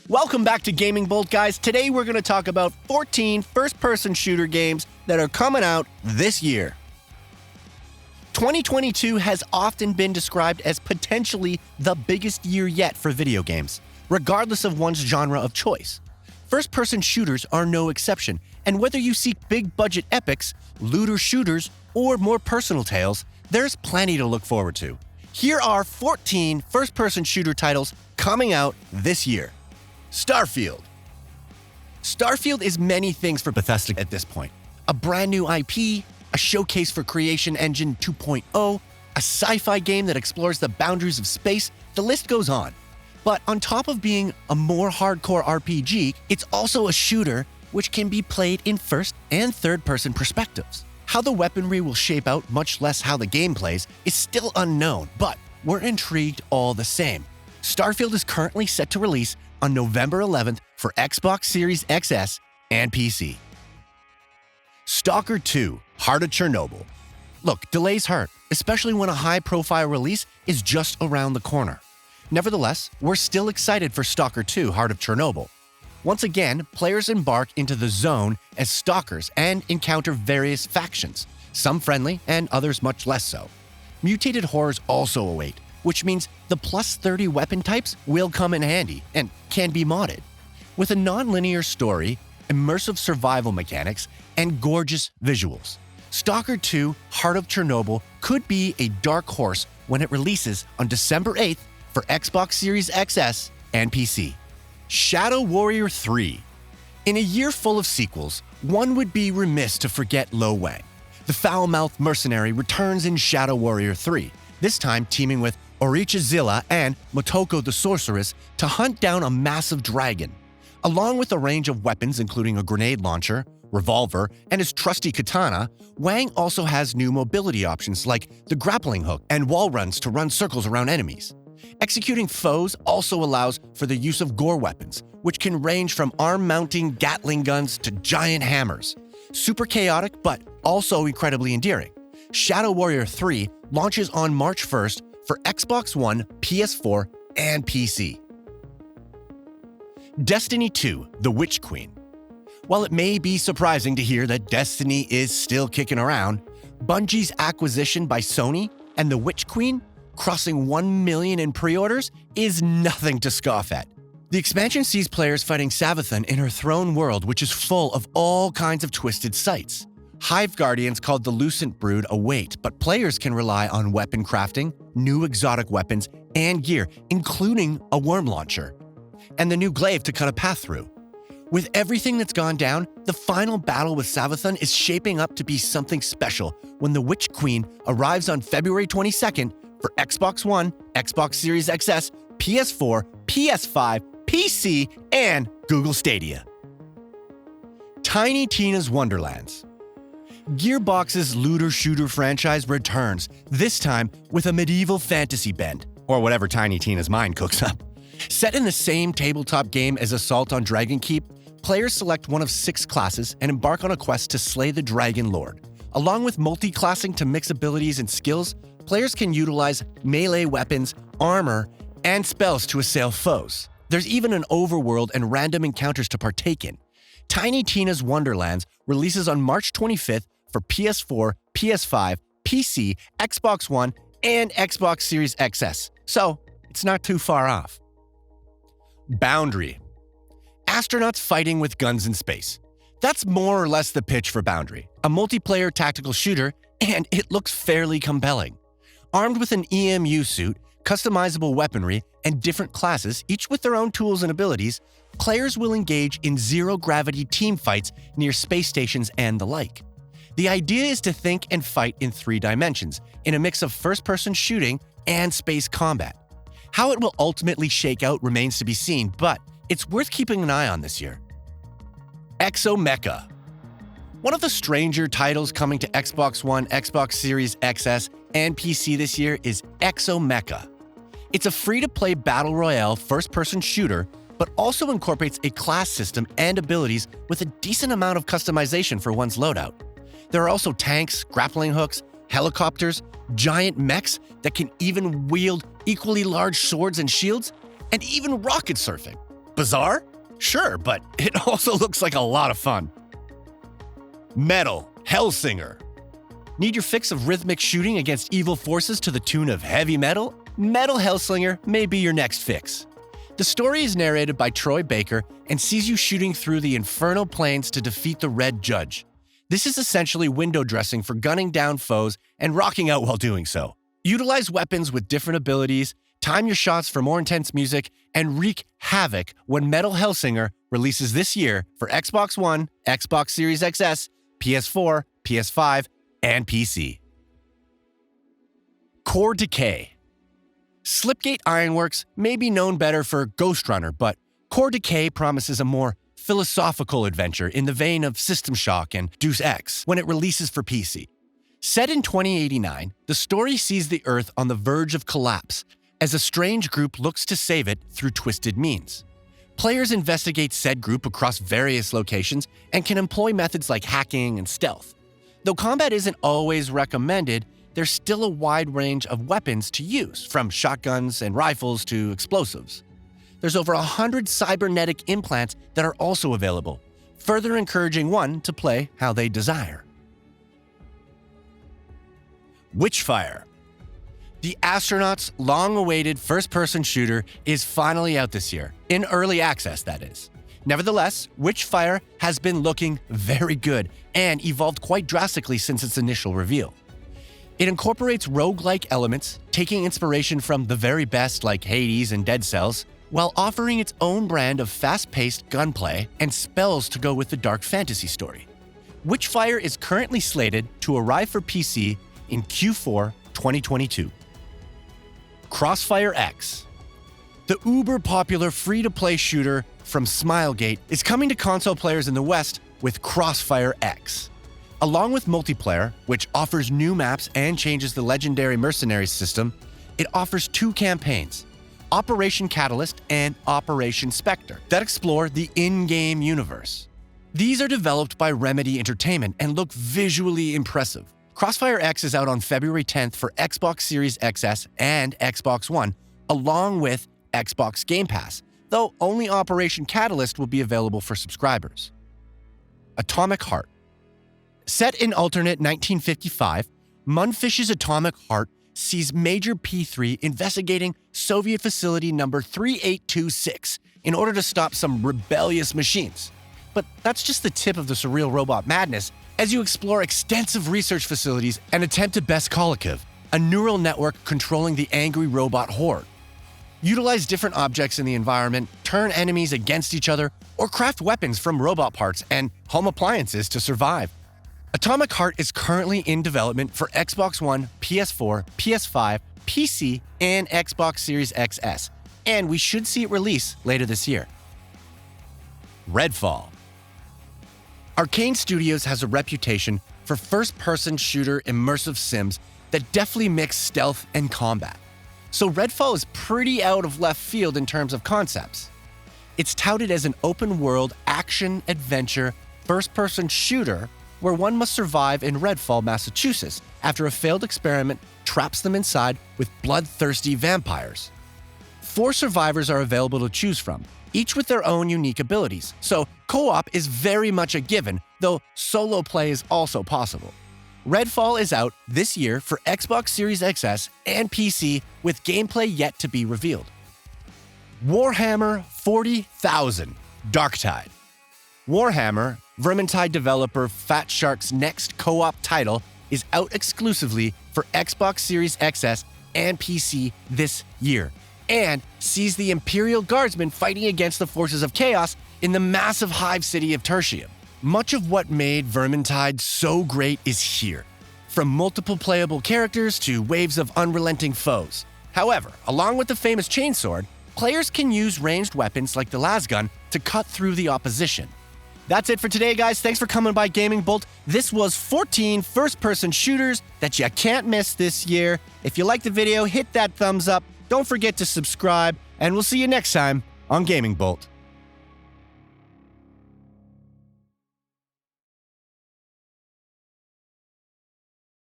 Welcome back to GamingBolt, guys. Today we're going to talk about 14 first-person shooter games that are coming out this year. 2022 has often been described as potentially the biggest year yet for video games, regardless of one's genre of choice. First-person shooters are no exception, and whether you seek big-budget epics, looter shooters, or more personal tales, there's plenty to look forward to. Here are 14 first-person shooter titles coming out this year. STARFIELD. STARFIELD is many things for Bethesda at this point. A brand new IP, a showcase for Creation Engine 2.0, a sci-fi game that explores the boundaries of space, the list goes on. But on top of being a more hardcore RPG, it's also a shooter which can be played in first and third-person perspectives. How the weaponry will shape out, much less how the game plays, is still unknown, but we're intrigued all the same. STARFIELD is currently set to release on November 11th for Xbox Series XS and PC. S.T.A.L.K.E.R 2: Heart of Chernobyl. Look, delays hurt, especially when a high-profile release is just around the corner. Nevertheless, we're still excited for S.T.A.L.K.E.R 2: Heart of Chernobyl. Once again, players embark into the zone as stalkers and encounter various factions, some friendly and others much less so. Mutated horrors also await, which means the plus 30 weapon types will come in handy and can be modded. With a non-linear story, immersive survival mechanics, and gorgeous visuals, S.T.A.L.K.E.R 2: Heart of Chernobyl could be a dark horse when it releases on December 8th for Xbox Series XS and PC. Shadow Warrior 3. In a year full of sequels, one would be remiss to forget Lo Wang. The foul-mouthed mercenary returns in Shadow Warrior 3, this time teaming with Orichizilla and Motoko the Sorceress to hunt down a massive dragon. Along with a range of weapons including a grenade launcher, revolver, and his trusty katana, Wang also has new mobility options like the grappling hook and wall runs to run circles around enemies. Executing foes also allows for the use of gore weapons, which can range from arm-mounting Gatling guns to giant hammers. Super chaotic, but also incredibly endearing. Shadow Warrior 3 launches on March 1st for Xbox One, PS4, and PC. Destiny 2: The Witch Queen. While it may be surprising to hear that Destiny is still kicking around, Bungie's acquisition by Sony and The Witch Queen crossing 1 million in pre-orders is nothing to scoff at. The expansion sees players fighting Savathun in her throne world, which is full of all kinds of twisted sights. Hive Guardians called the Lucent Brood await, but players can rely on weapon crafting, new exotic weapons, and gear, including a worm launcher, and the new glaive to cut a path through. With everything that's gone down, the final battle with Savathun is shaping up to be something special when the Witch Queen arrives on February 22nd for Xbox One, Xbox Series XS, PS4, PS5, PC, and Google Stadia. Tiny Tina's Wonderlands. Gearbox's looter-shooter franchise returns, this time with a medieval fantasy bend, or whatever Tiny Tina's mind cooks up. Set in the same tabletop game as Assault on Dragon Keep, players select one of 6 classes and embark on a quest to slay the Dragon Lord. Along with multi-classing to mix abilities and skills, players can utilize melee weapons, armor, and spells to assail foes. There's even an overworld and random encounters to partake in. Tiny Tina's Wonderlands releases on March 25th for PS4, PS5, PC, Xbox One, and Xbox Series XS, so it's not too far off. Boundary. Astronauts fighting with guns in space. That's more or less the pitch for Boundary, a multiplayer tactical shooter, and it looks fairly compelling. Armed with an EMU suit, customizable weaponry, and different classes, each with their own tools and abilities, players will engage in zero-gravity team fights near space stations and the like. The idea is to think and fight in 3 dimensions, in a mix of first-person shooting and space combat. How it will ultimately shake out remains to be seen, but it's worth keeping an eye on this year. Exomecha. One of the stranger titles coming to Xbox One, Xbox Series XS, and PC this year is Exomecha. It's a free-to-play battle royale first-person shooter, but also incorporates a class system and abilities with a decent amount of customization for one's loadout. There are also tanks, grappling hooks, helicopters, giant mechs that can even wield equally large swords and shields, and even rocket surfing. Bizarre? Sure, but it also looks like a lot of fun. Metal HELLSINGER. Need your fix of rhythmic shooting against evil forces to the tune of heavy metal? Metal HELLSINGER may be your next fix. The story is narrated by Troy Baker and sees you shooting through the infernal planes to defeat the Red Judge. This is essentially window dressing for gunning down foes and rocking out while doing so. Utilize weapons with different abilities, time your shots for more intense music, and wreak havoc when Metal HELLSINGER releases this year for Xbox One, Xbox Series XS, PS4, PS5, and PC. Core DECAY. Slipgate Ironworks may be known better for Ghost Runner, but Core DECAY promises a more philosophical adventure in the vein of System Shock and Deus Ex when it releases for PC. Set in 2089, the story sees the Earth on the verge of collapse as a strange group looks to save it through twisted means. Players investigate said group across various locations and can employ methods like hacking and stealth. Though combat isn't always recommended, there's still a wide range of weapons to use, from shotguns and rifles to explosives. There's over 100 cybernetic implants that are also available, further encouraging one to play how they desire. WITCHFIRE. The astronauts' long-awaited first-person shooter is finally out this year, in early access, that is. Nevertheless, WITCHFIRE has been looking very good and evolved quite drastically since its initial reveal. It incorporates roguelike elements, taking inspiration from the very best like Hades and Dead Cells, while offering its own brand of fast-paced gunplay and spells to go with the dark fantasy story. WITCHFIRE is currently slated to arrive for PC in Q4 2022. CROSSFIREX. The uber-popular free-to-play shooter from Smilegate is coming to console players in the West with CROSSFIREX. Along with multiplayer, which offers new maps and changes the legendary mercenaries system, it offers two campaigns, Operation Catalyst and Operation Spectre, that explore the in-game universe. These are developed by Remedy Entertainment and look visually impressive. CROSSFIREX is out on February 10th for Xbox Series XS and Xbox One, along with Xbox Game Pass, though only Operation Catalyst will be available for subscribers. Atomic Heart. Set in alternate 1955, Munfish's Atomic Heart sees Major P3 investigating Soviet facility number 3826 in order to stop some rebellious machines. But that's just the tip of the surreal robot madness as you explore extensive research facilities and attempt to best Kolokov, a neural network controlling the angry robot horde. Utilize different objects in the environment, turn enemies against each other, or craft weapons from robot parts and home appliances to survive. Atomic Heart is currently in development for Xbox One, PS4, PS5, PC, and Xbox Series XS, and we should see it release later this year. REDFALL. Arcane Studios has a reputation for first-person shooter immersive sims that deftly mix stealth and combat. So REDFALL is pretty out of left field in terms of concepts. It's touted as an open-world action-adventure first-person shooter where one must survive in REDFALL, Massachusetts, after a failed experiment traps them inside with bloodthirsty vampires. 4 survivors are available to choose from, each with their own unique abilities, so co-op is very much a given, though solo play is also possible. REDFALL is out this year for Xbox Series XS and PC, with gameplay yet to be revealed. WARHAMMER 40,000 DARKTIDE. WARHAMMER, Vermintide developer Fat Shark's next co-op title, is out exclusively for Xbox Series XS and PC this year, and sees the Imperial Guardsmen fighting against the forces of chaos in the massive hive city of Tertium. Much of what made Vermintide so great is here, from multiple playable characters to waves of unrelenting foes. However, along with the famous chainsword, players can use ranged weapons like the lasgun to cut through the opposition. That's it for today, guys. Thanks for coming by GamingBolt. This was 14 first-person shooters that you can't miss this year. If you liked the video, hit that thumbs up. Don't forget to subscribe, and we'll see you next time on GamingBolt.